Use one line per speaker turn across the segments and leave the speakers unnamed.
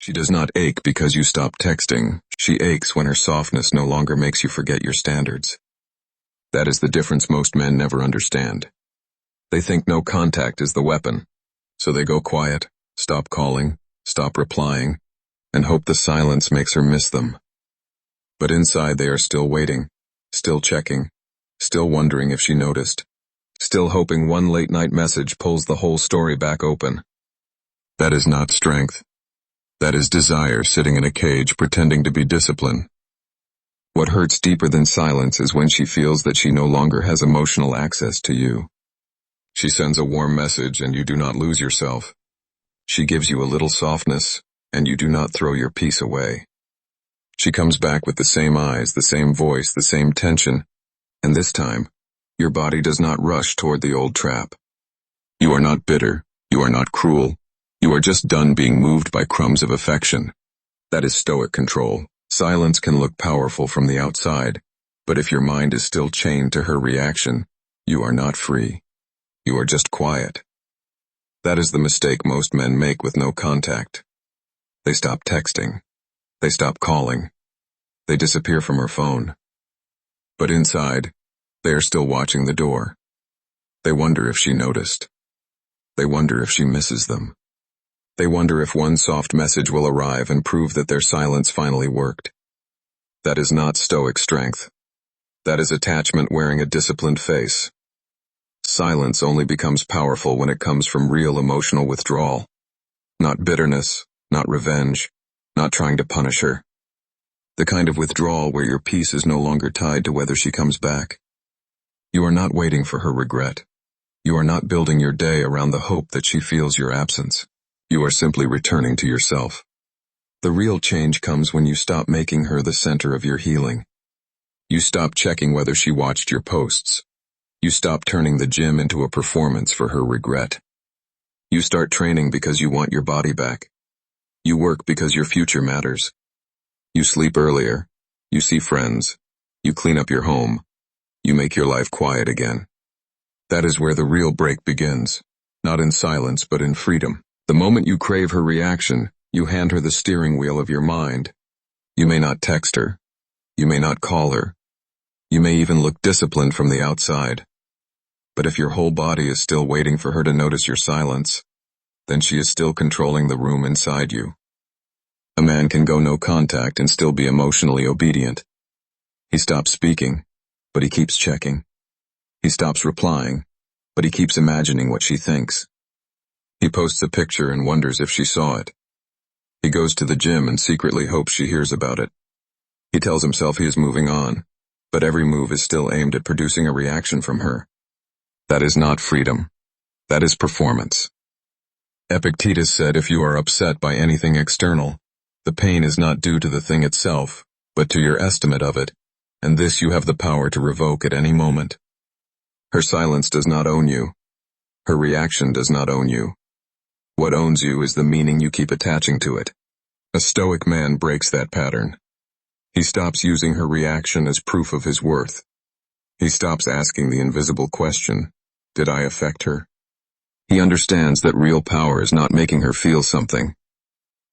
She does not ache because you stop texting. She aches when her softness no longer makes you forget your standards. That is the difference most men never understand. They think no contact is the weapon, so they go quiet, stop calling, stop replying, and hope the silence makes her miss them. But inside they are still waiting, still checking, still wondering if she noticed, still hoping one late-night message pulls the whole story back open. That is not strength. That is desire sitting in a cage pretending to be discipline. What hurts deeper than silence is when she feels that she no longer has emotional access to you. She sends a warm message and you do not lose yourself. She gives you a little softness and you do not throw your peace away. She comes back with the same eyes, the same voice, the same tension, and this time, your body does not rush toward the old trap. You are not bitter, you are not cruel, you are just done being moved by crumbs of affection. That is stoic control. Silence can look powerful from the outside, but if your mind is still chained to her reaction, you are not free. You are just quiet. That is the mistake most men make with no contact. They stop texting. They stop calling. They disappear from her phone. But inside, they are still watching the door. They wonder if she noticed. They wonder if she misses them. They wonder if one soft message will arrive and prove that their silence finally worked. That is not stoic strength. That is attachment wearing a disciplined face. Silence only becomes powerful when it comes from real emotional withdrawal. Not bitterness, not revenge, not trying to punish her. The kind of withdrawal where your peace is no longer tied to whether she comes back. You are not waiting for her regret. You are not building your day around the hope that she feels your absence. You are simply returning to yourself. The real change comes when you stop making her the center of your healing. You stop checking whether she watched your posts. You stop turning the gym into a performance for her regret. You start training because you want your body back. You work because your future matters. You sleep earlier. You see friends. You clean up your home. You make your life quiet again. That is where the real break begins, not in silence but in freedom. The moment you crave her reaction, you hand her the steering wheel of your mind. You may not text her. You may not call her. You may even look disciplined from the outside. But if your whole body is still waiting for her to notice your silence, then she is still controlling the room inside you. A man can go no contact and still be emotionally obedient. He stops speaking, but he keeps checking. He stops replying, but he keeps imagining what she thinks. He posts a picture and wonders if she saw it. He goes to the gym and secretly hopes she hears about it. He tells himself he is moving on, but every move is still aimed at producing a reaction from her. That is not freedom. That is performance. Epictetus said if you are upset by anything external, the pain is not due to the thing itself, but to your estimate of it, and this you have the power to revoke at any moment. Her silence does not own you. Her reaction does not own you. What owns you is the meaning you keep attaching to it. A stoic man breaks that pattern. He stops using her reaction as proof of his worth. He stops asking the invisible question, did I affect her? He understands that real power is not making her feel something.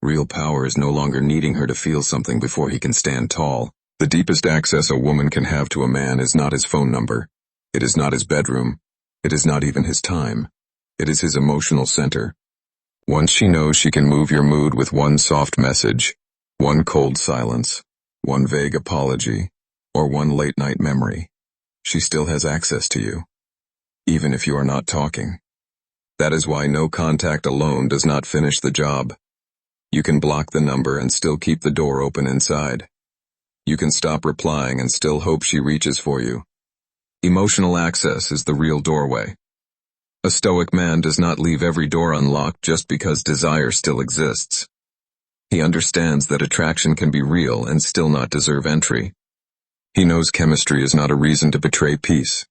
Real power is no longer needing her to feel something before he can stand tall. The deepest access a woman can have to a man is not his phone number. It is not his bedroom. It is not even his time. It is his emotional center. Once she knows she can move your mood with one soft message, one cold silence, one vague apology, or one late-night memory, she still has access to you, even if you are not talking. That is why no contact alone does not finish the job. You can block the number and still keep the door open inside. You can stop replying and still hope she reaches for you. Emotional access is the real doorway. A stoic man does not leave every door unlocked just because desire still exists. He understands that attraction can be real and still not deserve entry. He knows chemistry is not a reason to betray peace.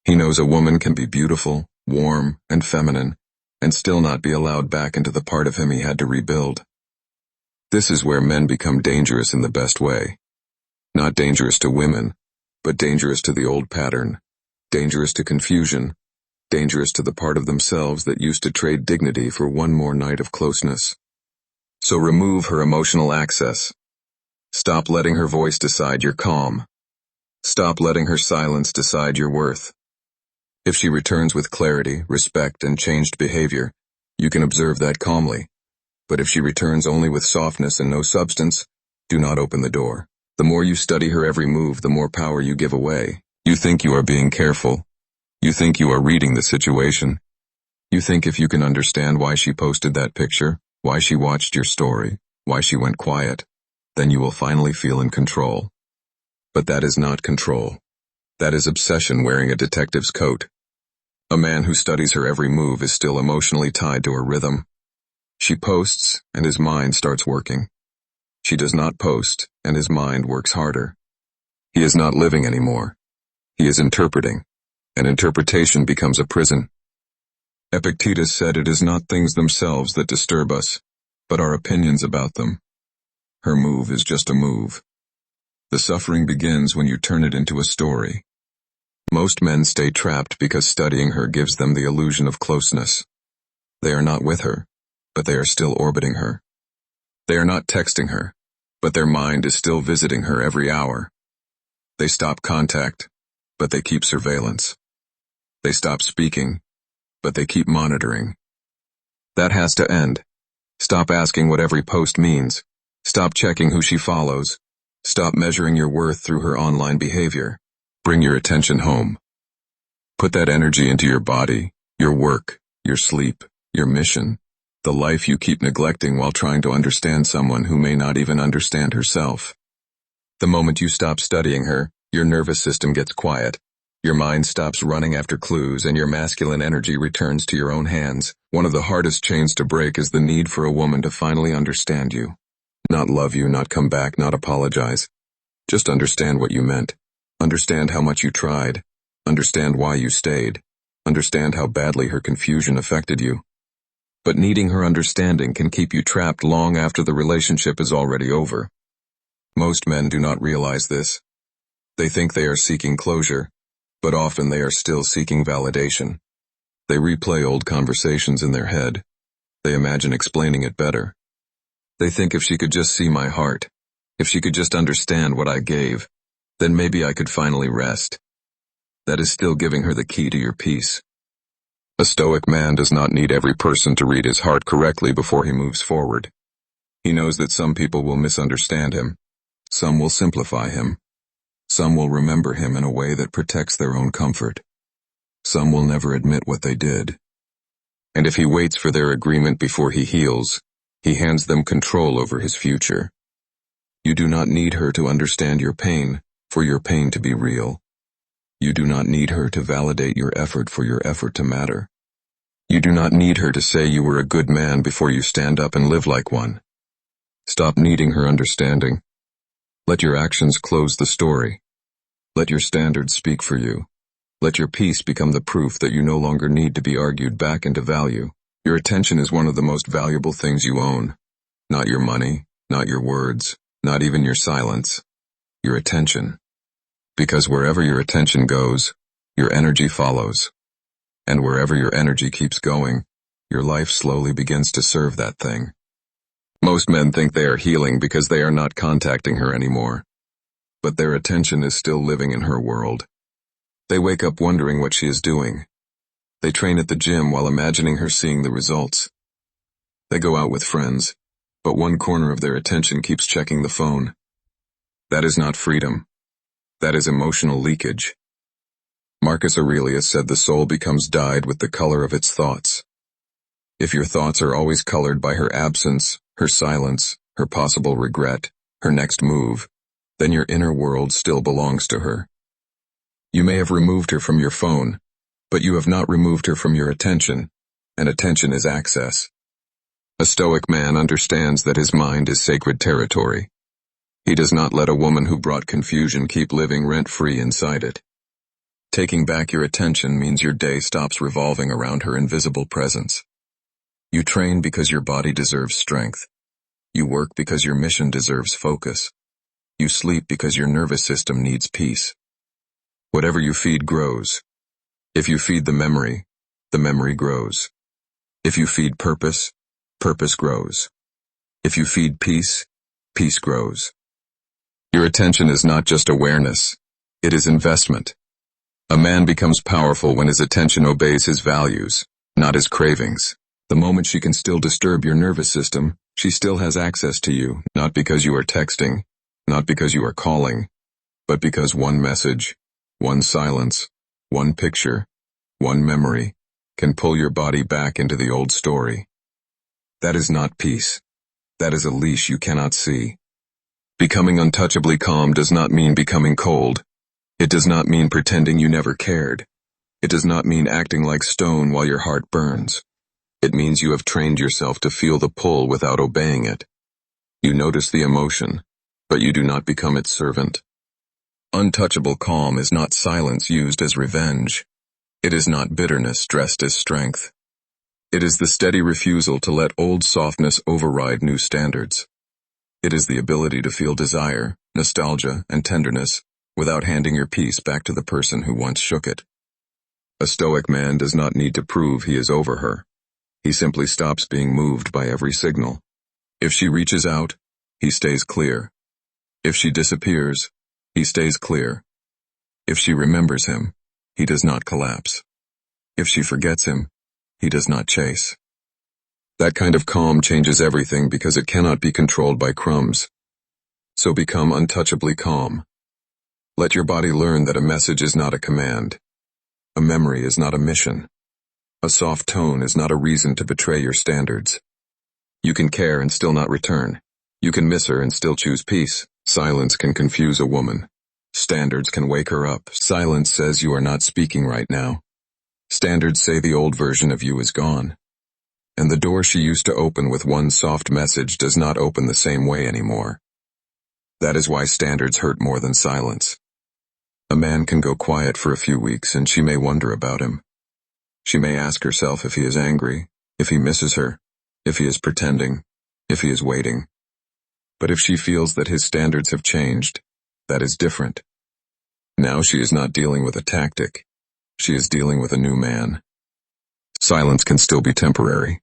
He knows a woman can be beautiful, warm, and feminine, and still not be allowed back into the part of him he had to rebuild. This is where men become dangerous in the best way. Not dangerous to women, but dangerous to the old pattern, dangerous to confusion, dangerous to the part of themselves that used to trade dignity for one more night of closeness. So remove her emotional access. Stop letting her voice decide your calm. Stop letting her silence decide your worth. If she returns with clarity, respect, and changed behavior, you can observe that calmly. But if she returns only with softness and no substance, do not open the door. The more you study her every move, the more power you give away. You think you are being careful. You think you are reading the situation. You think if you can understand why she posted that picture, why she watched your story, why she went quiet, then you will finally feel in control. But that is not control. That is obsession wearing a detective's coat. A man who studies her every move is still emotionally tied to her rhythm. She posts, and his mind starts working. She does not post, and his mind works harder. He is not living anymore. He is interpreting, and interpretation becomes a prison. Epictetus said it is not things themselves that disturb us, but our opinions about them. Her move is just a move. The suffering begins when you turn it into a story. Most men stay trapped because studying her gives them the illusion of closeness. They are not with her, but they are still orbiting her. They are not texting her, but their mind is still visiting her every hour. They stop contact, but they keep surveillance. They stop speaking, but they keep monitoring. That has to end. Stop asking what every post means. Stop checking who she follows. Stop measuring your worth through her online behavior. Bring your attention home. Put that energy into your body, your work, your sleep, your mission, the life you keep neglecting while trying to understand someone who may not even understand herself. The moment you stop studying her, your nervous system gets quiet. Your mind stops running after clues and your masculine energy returns to your own hands. One of the hardest chains to break is the need for a woman to finally understand you. Not love you, not come back, not apologize. Just understand what you meant. Understand how much you tried. Understand why you stayed. Understand how badly her confusion affected you. But needing her understanding can keep you trapped long after the relationship is already over. Most men do not realize this. They think they are seeking closure, but often they are still seeking validation. They replay old conversations in their head. They imagine explaining it better. They think if she could just see my heart, if she could just understand what I gave, then maybe I could finally rest. That is still giving her the key to your peace. A stoic man does not need every person to read his heart correctly before he moves forward. He knows that some people will misunderstand him. Some will simplify him. Some will remember him in a way that protects their own comfort. Some will never admit what they did. And if he waits for their agreement before he heals, he hands them control over his future. You do not need her to understand your pain, for your pain to be real. You do not need her to validate your effort for your effort to matter. You do not need her to say you were a good man before you stand up and live like one. Stop needing her understanding. Let your actions close the story. Let your standards speak for you. Let your peace become the proof that you no longer need to be argued back into value. Your attention is one of the most valuable things you own. Not your money, not your words, not even your silence. Your attention. Because wherever your attention goes, your energy follows. And wherever your energy keeps going, your life slowly begins to serve that thing. Most men think they are healing because they are not contacting her anymore. But their attention is still living in her world. They wake up wondering what she is doing. They train at the gym while imagining her seeing the results. They go out with friends, but one corner of their attention keeps checking the phone. That is not freedom. That is emotional leakage. Marcus Aurelius said the soul becomes dyed with the color of its thoughts. If your thoughts are always colored by her absence, her silence, her possible regret, her next move, then your inner world still belongs to her. You may have removed her from your phone, but you have not removed her from your attention, and attention is access. A stoic man understands that his mind is sacred territory. He does not let a woman who brought confusion keep living rent-free inside it. Taking back your attention means your day stops revolving around her invisible presence. You train because your body deserves strength. You work because your mission deserves focus. You sleep because your nervous system needs peace. Whatever you feed grows. If you feed the memory grows. If you feed purpose, purpose grows. If you feed peace, peace grows. Your attention is not just awareness, it is investment. A man becomes powerful when his attention obeys his values, not his cravings. The moment she can still disturb your nervous system, she still has access to you, not because you are texting, not because you are calling, but because one message, one silence, one picture, one memory, can pull your body back into the old story. That is not peace. That is a leash you cannot see. Becoming untouchably calm does not mean becoming cold. It does not mean pretending you never cared. It does not mean acting like stone while your heart burns. It means you have trained yourself to feel the pull without obeying it. You notice the emotion, but you do not become its servant. Untouchable calm is not silence used as revenge. It is not bitterness dressed as strength. It is the steady refusal to let old softness override new standards. It is the ability to feel desire, nostalgia, and tenderness without handing your peace back to the person who once shook it. A stoic man does not need to prove he is over her. He simply stops being moved by every signal. If she reaches out, he stays clear. If she disappears, he stays clear. If she remembers him, he does not collapse. If she forgets him, he does not chase. That kind of calm changes everything because it cannot be controlled by crumbs. So become untouchably calm. Let your body learn that a message is not a command. A memory is not a mission. A soft tone is not a reason to betray your standards. You can care and still not return. You can miss her and still choose peace. Silence can confuse a woman. Standards can wake her up. Silence says you are not speaking right now. Standards say the old version of you is gone. And the door she used to open with one soft message does not open the same way anymore. That is why standards hurt more than silence. A man can go quiet for a few weeks and she may wonder about him. She may ask herself if he is angry, if he misses her, if he is pretending, if he is waiting. But if she feels that his standards have changed, that is different. Now she is not dealing with a tactic. She is dealing with a new man. Silence can still be temporary.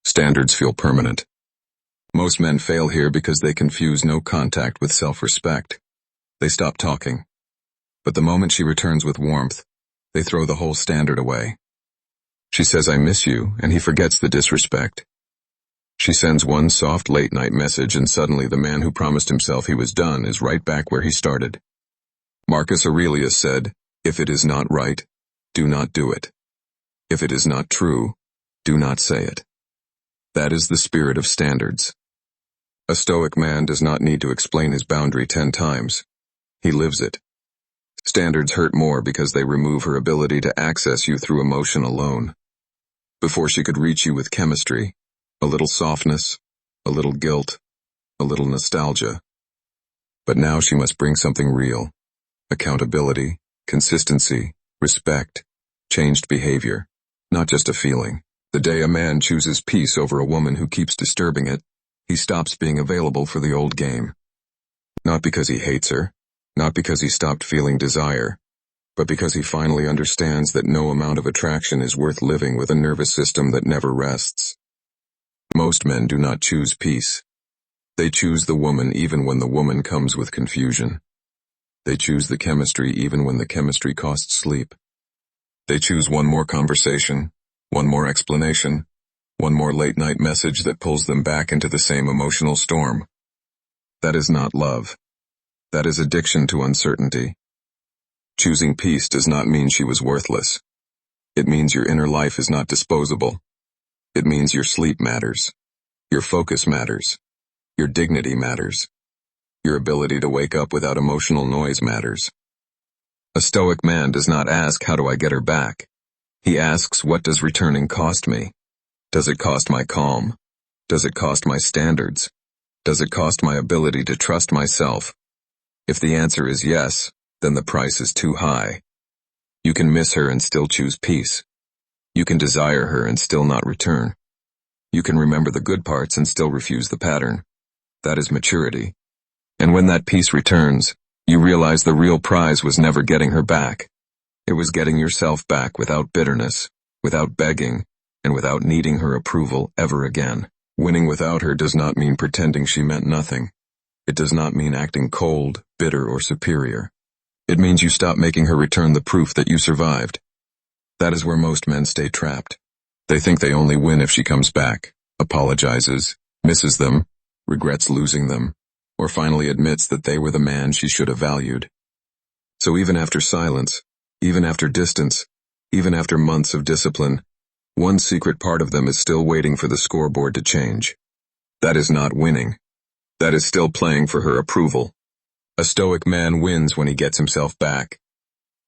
Standards feel permanent. Most men fail here because they confuse no contact with self-respect. They stop talking. But the moment she returns with warmth, they throw the whole standard away. She says, "I miss you," and he forgets the disrespect. She sends one soft late-night message and suddenly the man who promised himself he was done is right back where he started. Marcus Aurelius said, "If it is not right, do not do it. If it is not true, do not say it." That is the spirit of standards. A stoic man does not need to explain his boundary 10 times. He lives it. Standards hurt more because they remove her ability to access you through emotion alone. Before she could reach you with chemistry, a little softness, a little guilt, a little nostalgia. But now she must bring something real. Accountability, consistency, respect, changed behavior, not just a feeling. The day a man chooses peace over a woman who keeps disturbing it, he stops being available for the old game. Not because he hates her, not because he stopped feeling desire, but because he finally understands that no amount of attraction is worth living with a nervous system that never rests. Most men do not choose peace. They choose the woman even when the woman comes with confusion. They choose the chemistry even when the chemistry costs sleep. They choose one more conversation, one more explanation, one more late-night message that pulls them back into the same emotional storm. That is not love. That is addiction to uncertainty. Choosing peace does not mean she was worthless. It means your inner life is not disposable. It means your sleep matters. Your focus matters. Your dignity matters. Your ability to wake up without emotional noise matters. A stoic man does not ask, "How do I get her back?" He asks, "What does returning cost me? Does it cost my calm? Does it cost my standards? Does it cost my ability to trust myself?" If the answer is yes, then the price is too high. You can miss her and still choose peace. You can desire her and still not return. You can remember the good parts and still refuse the pattern. That is maturity. And when that peace returns, you realize the real prize was never getting her back. It was getting yourself back without bitterness, without begging, and without needing her approval ever again. Winning without her does not mean pretending she meant nothing. It does not mean acting cold, bitter, or superior. It means you stop making her return the proof that you survived. That is where most men stay trapped. They think they only win if she comes back, apologizes, misses them, regrets losing them, or finally admits that they were the man she should have valued. So even after silence, even after distance, even after months of discipline, one secret part of them is still waiting for the scoreboard to change. That is not winning. That is still playing for her approval. A stoic man wins when he gets himself back.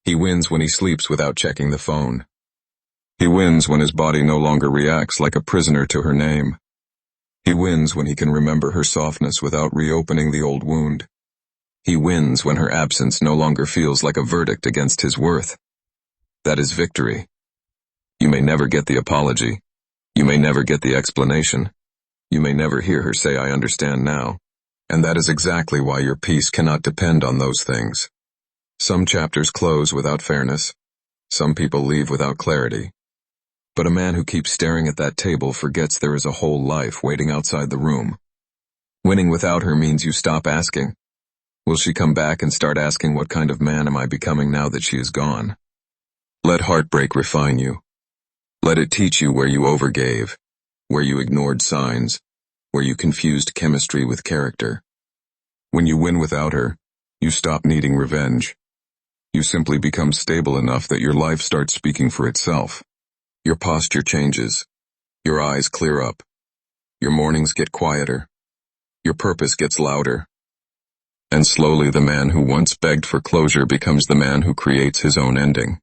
He wins when he sleeps without checking the phone. He wins when his body no longer reacts like a prisoner to her name. He wins when he can remember her softness without reopening the old wound. He wins when her absence no longer feels like a verdict against his worth. That is victory. You may never get the apology. You may never get the explanation. You may never hear her say, "I understand now." And that is exactly why your peace cannot depend on those things. Some chapters close without fairness. Some people leave without clarity. But a man who keeps staring at that table forgets there is a whole life waiting outside the room. Winning without her means you stop asking, will she come back, and start asking, what kind of man am I becoming now that she is gone? Let heartbreak refine you. Let it teach you where you overgave, where you ignored signs, where you confused chemistry with character. When you win without her, you stop needing revenge. You simply become stable enough that your life starts speaking for itself. Your posture changes. Your eyes clear up. Your mornings get quieter. Your purpose gets louder. And slowly the man who once begged for closure becomes the man who creates his own ending.